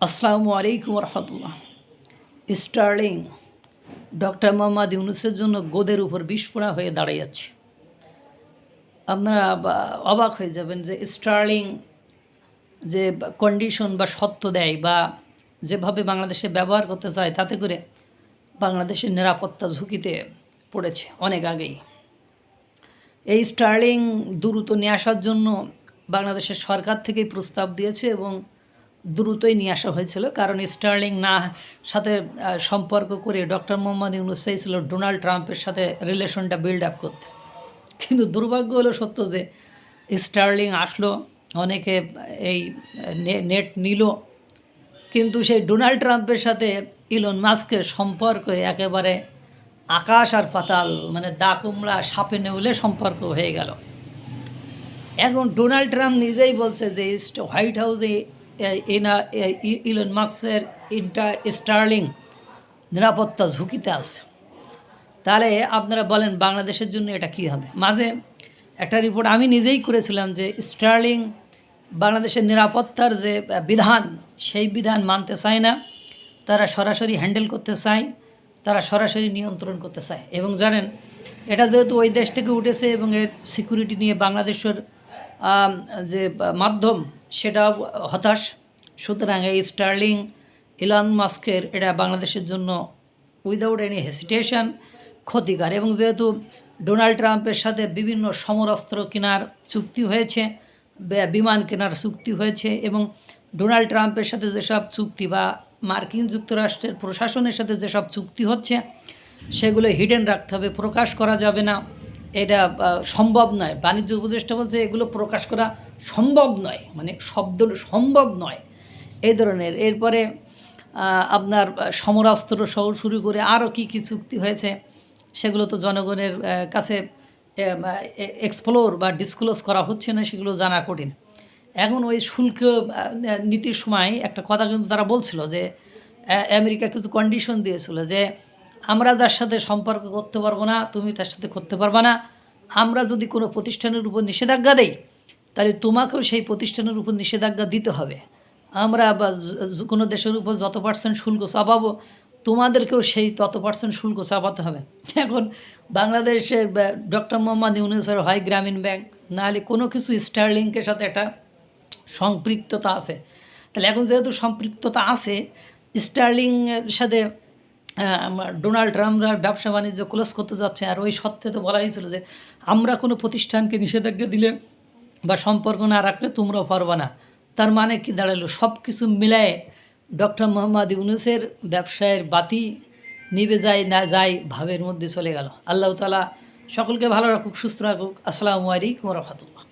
আসসালামু আলাইকুম রহমতুল্লাহ। Sterling doctor Mohammad ইউনূসের জন্য গোদের উপর বিস্ফোরা হয়ে দাঁড়িয়েছে। আপনারা অবাক হয়ে যাবেন যে স্টার্লিং যে কন্ডিশন বা সত্য দেয় বা যেভাবে বাংলাদেশে ব্যবহার করতে চায়, তাতে করে বাংলাদেশের নিরাপত্তা ঝুঁকিতে পড়েছে অনেক আগেই। এই স্টার্লিং দ্রুত নিয়ে আসার জন্য বাংলাদেশের সরকার থেকেই প্রস্তাব দিয়েছে এবং দ্রুতই নিয়ে আসা হয়েছিল, কারণ স্টার্লিং না সাথে সম্পর্ক করে ডক্টর মোহাম্মদ ইউনূস চাইছিল ডোনাল্ড ট্রাম্পের সাথে রিলেশনটা বিল্ড আপ করতে। কিন্তু দুর্ভাগ্য হলো সত্য যে স্টার্লিং আসলো, অনেকে এই নেট নিল, কিন্তু সেই ডোনাল্ড ট্রাম্পের সাথে ইলন মাস্কের সম্পর্ক একেবারে আকাশ আর পাতাল, মানে দা কুমড়া সাপে নেউলে সম্পর্ক হয়ে গেল। এখন ডোনাল্ড ট্রাম্প নিজেই বলছে যে হোয়াইট হাউসে ইলন মাস্কের স্টার্লিং নিরাপত্তা ঝুঁকিতে আছে। তাহলে আপনারা বলেন বাংলাদেশের জন্য এটা কী হবে? মাঝে একটা রিপোর্ট আমি নিজেই করেছিলাম যে স্টার্লিং বাংলাদেশের নিরাপত্তার যে বিধান, সেই বিধান মানতে চায় না, তারা সরাসরি হ্যান্ডেল করতে চায়, তারা সরাসরি নিয়ন্ত্রণ করতে চায়। এবং জানেন, এটা যেহেতু ওই দেশ থেকে উঠেছে এবং এর সিকিউরিটি নিয়ে বাংলাদেশের যে মাধ্যম সেটা হতাশ, সুতরাং এই স্টার্লিং ইলন মাস্কের এটা বাংলাদেশের জন্য উইদাউট এনি হেসিটেশন ক্ষতিকার। এবং যেহেতু ডোনাল্ড ট্রাম্পের সাথে বিভিন্ন সমরাস্ত্র কেনার চুক্তি হয়েছে, বিমান কেনার চুক্তি হয়েছে, এবং ডোনাল্ড ট্রাম্পের সাথে যেসব চুক্তি বা মার্কিন যুক্তরাষ্ট্রের প্রশাসনের সাথে যেসব চুক্তি হচ্ছে, সেগুলো হিডেন রাখতে হবে, প্রকাশ করা যাবে না। এটা সম্ভব নয়। বাণিজ্য উপদেষ্টা বলছে এগুলো প্রকাশ করা সম্ভব নয়, মানে শব্দ সম্ভব নয় এই ধরনের। এরপরে আপনার সমরাস্ত্র সহ শুরু করে আরও কী কী চুক্তি হয়েছে, সেগুলো তো জনগণের কাছে এক্সপ্লোর বা ডিসক্লোজ করা হচ্ছে না, সেগুলো জানা কঠিন। এখন ওই শুল্ক নীতির সময় একটা কথা কিন্তু তারা বলছিল যে আমেরিকা কিছু কন্ডিশন দিয়েছিল যে আমরা যার সাথে সম্পর্ক করতে পারবো না, তুমি তার সাথে করতে পারবা না। আমরা যদি কোনো প্রতিষ্ঠানের উপর নিষেধাজ্ঞা দেই, তাহলে তোমাকেও সেই প্রতিষ্ঠানের উপর নিষেধাজ্ঞা দিতে হবে। আমরা বা কোনো দেশের উপর যত % শুল্ক চাপাবো, তোমাদেরকেও সেই তত % শুল্ক চাপাতে হবে। এখন বাংলাদেশের ডক্টর মোহাম্মদ ইউনূসের হয় গ্রামীণ ব্যাংক, নাহলে কোনো কিছু স্টার্লিংকের সাথে একটা সম্পৃক্ততা আছে। তাহলে এখন যেহেতু সম্পৃক্ততা আছে, স্টার্লিংয়ের সাথে ডোনাল্ড ট্রাম্পরা ব্যবসা বাণিজ্য ক্লোজ করতে যাচ্ছে। আর ওই সত্ত্বে তো বলা হয়েছিল যে আমরা কোনো প্রতিষ্ঠানকে নিষেধাজ্ঞা দিলে বা সম্পর্ক না রাখলে তোমরাও পারবা না। তার মানে কি দাঁড়ালো? সব কিছু মিলায়ে ডক্টর মোহাম্মদ ইউনূসের ব্যবসায়ের বাতি নিভে যায় না যায় ভাবের মধ্যে চলে গেল। আল্লাহ তাআলা সকলকে ভালো রাখুক, সুস্থ রাখুক। আসসালামু আলাইকুম রহমতুল্লাহ।